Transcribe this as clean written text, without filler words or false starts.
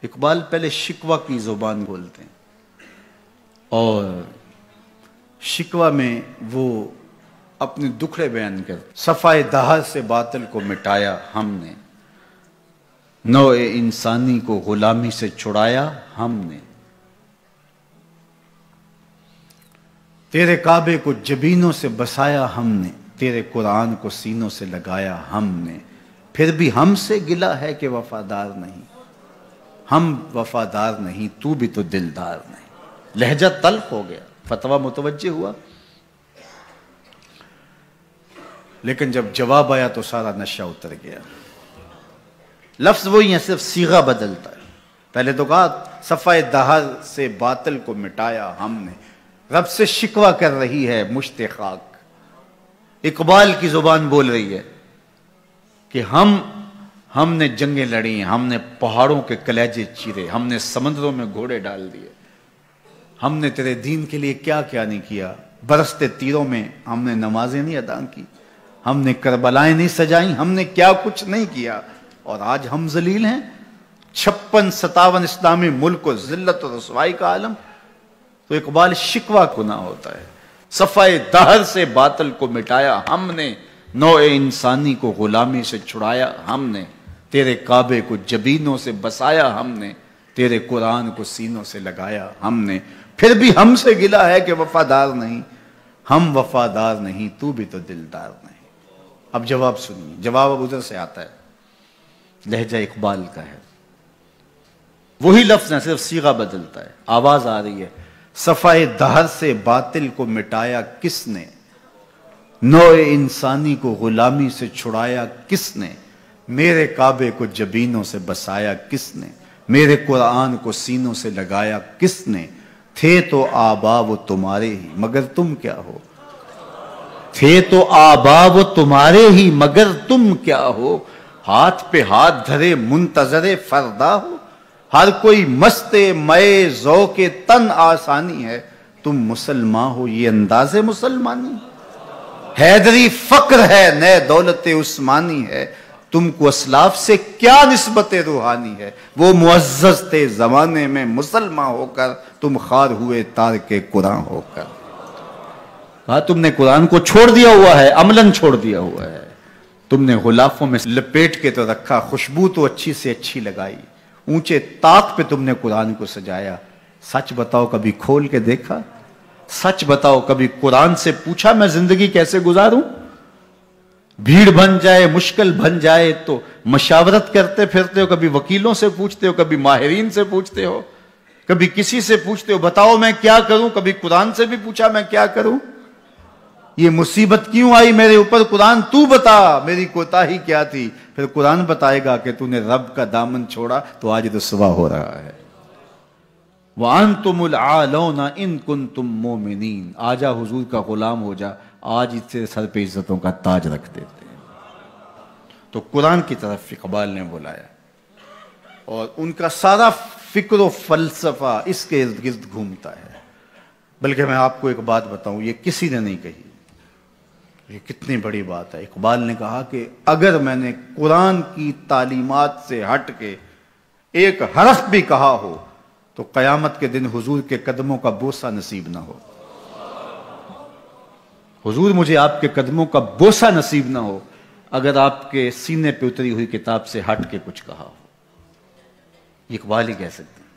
اقبال پہلے شکوہ کی زبان بولتے ہیں اور شکوہ میں وہ اپنے دکھڑے بیان کرتے، صفائے دہر سے باطل کو مٹایا ہم نے، نوع انسانی کو غلامی سے چھڑایا ہم نے، تیرے کعبے کو جبینوں سے بسایا ہم نے، تیرے قرآن کو سینوں سے لگایا ہم نے، پھر بھی ہم سے گلہ ہے کہ وفادار نہیں، ہم وفادار نہیں، تو بھی تو دلدار نہیں۔ لہجہ تلخ ہو گیا، فتویٰ متوجہ ہوا، لیکن جب جواب آیا تو سارا نشہ اتر گیا۔ لفظ وہی ہے، صرف صیغہ بدلتا ہے۔ پہلے تو کہا صفائے دہر سے باطل کو مٹایا ہم نے، رب سے شکوہ کر رہی ہے مشت خاک، اقبال کی زبان بول رہی ہے کہ ہم نے جنگیں لڑی ہیں، ہم نے پہاڑوں کے کلیجے چیرے، ہم نے سمندروں میں گھوڑے ڈال دیے، ہم نے تیرے دین کے لیے کیا کیا نہیں کیا، برستے تیروں میں ہم نے نمازیں نہیں ادا کی، ہم نے کربلائیں نہیں سجائیں، ہم نے کیا کچھ نہیں کیا، اور آج ہم ذلیل ہیں۔ 56-57 اسلامی ملک کو ذلت و رسوائی کا عالم، تو اقبال شکوہ گناہ ہوتا ہے۔ صفائے دہر سے باطل کو مٹایا ہم نے، نوع انسانی کو غلامی سے چھڑایا ہم نے، تیرے کعبے کو جبینوں سے بسایا ہم نے، تیرے قرآن کو سینوں سے لگایا ہم نے، پھر بھی ہم سے گلہ ہے کہ وفادار نہیں، ہم وفادار نہیں، تو بھی تو دلدار نہیں۔ اب جواب سنیے، جواب اب ادھر سے آتا ہے، لہجہ اقبال کا ہے، وہی لفظ ہے، صرف صیغہ بدلتا ہے، آواز آ رہی ہے۔ صفائے دہر سے باطل کو مٹایا کس نے، نوع انسانی کو غلامی سے چھڑایا کس نے، میرے کعبے کو جبینوں سے بسایا کس نے، میرے قرآن کو سینوں سے لگایا کس نے، تھے تو آبا وہ تمہارے ہی مگر تم کیا ہو، تھے تو آبا وہ تمہارے ہی مگر تم کیا ہو، ہاتھ پہ ہاتھ دھرے منتظر فردا ہو، ہر کوئی مست مئے ذوق تن آسانی ہے، تم مسلمان ہو یہ انداز مسلمانی، حیدری فقر ہے نئے دولت عثمانی ہے، تم کو اسلاف سے کیا نسبت روحانی ہے، وہ معزز تھے زمانے میں مسلمان ہو کر، تم خار ہوئے تارک قرآن ہو کر۔ کہا تم نے قرآن کو چھوڑ دیا ہوا ہے، عملاً چھوڑ دیا ہوا ہے، تم نے غلافوں میں لپیٹ کے تو رکھا، خوشبو تو اچھی سے اچھی لگائی، اونچے طاق پہ تم نے قرآن کو سجایا، سچ بتاؤ کبھی کھول کے دیکھا، سچ بتاؤ کبھی قرآن سے پوچھا میں زندگی کیسے گزاروں، بھیڑ بن جائے مشکل بن جائے تو مشاورت کرتے پھرتے ہو، کبھی وکیلوں سے پوچھتے ہو، کبھی ماہرین سے پوچھتے ہو، کبھی کسی سے پوچھتے ہو بتاؤ میں کیا کروں، کبھی قرآن سے بھی پوچھا میں کیا کروں، یہ مصیبت کیوں آئی میرے اوپر، قرآن تو بتا میری کوتاہی کیا تھی، پھر قرآن بتائے گا کہ تو نے رب کا دامن چھوڑا تو آج رسوا ہو رہا ہے۔ وَأَنْتُمُ الْعَالَوْنَ إِن كُنْتُم مُؤْمِنِينَ، آجا حضور کا غلام ہو جا، آج اس سے سر پہ عزتوں کا تاج رکھ دیتے ہیں۔ تو قرآن کی طرف اقبال نے بلایا اور ان کا سارا فکر و فلسفہ اس کے ارد گرد گھومتا ہے۔ بلکہ میں آپ کو ایک بات بتاؤں، یہ کسی نے نہیں کہی، یہ کتنی بڑی بات ہے۔ اقبال نے کہا کہ اگر میں نے قرآن کی تعلیمات سے ہٹ کے ایک حرف بھی کہا ہو تو قیامت کے دن حضور کے قدموں کا بوسہ نصیب نہ ہو، حضور مجھے آپ کے قدموں کا بوسہ نصیب نہ ہو اگر آپ کے سینے پہ اتری ہوئی کتاب سے ہٹ کے کچھ کہا ہو۔ اقبال ہی کہہ سکتے ہیں۔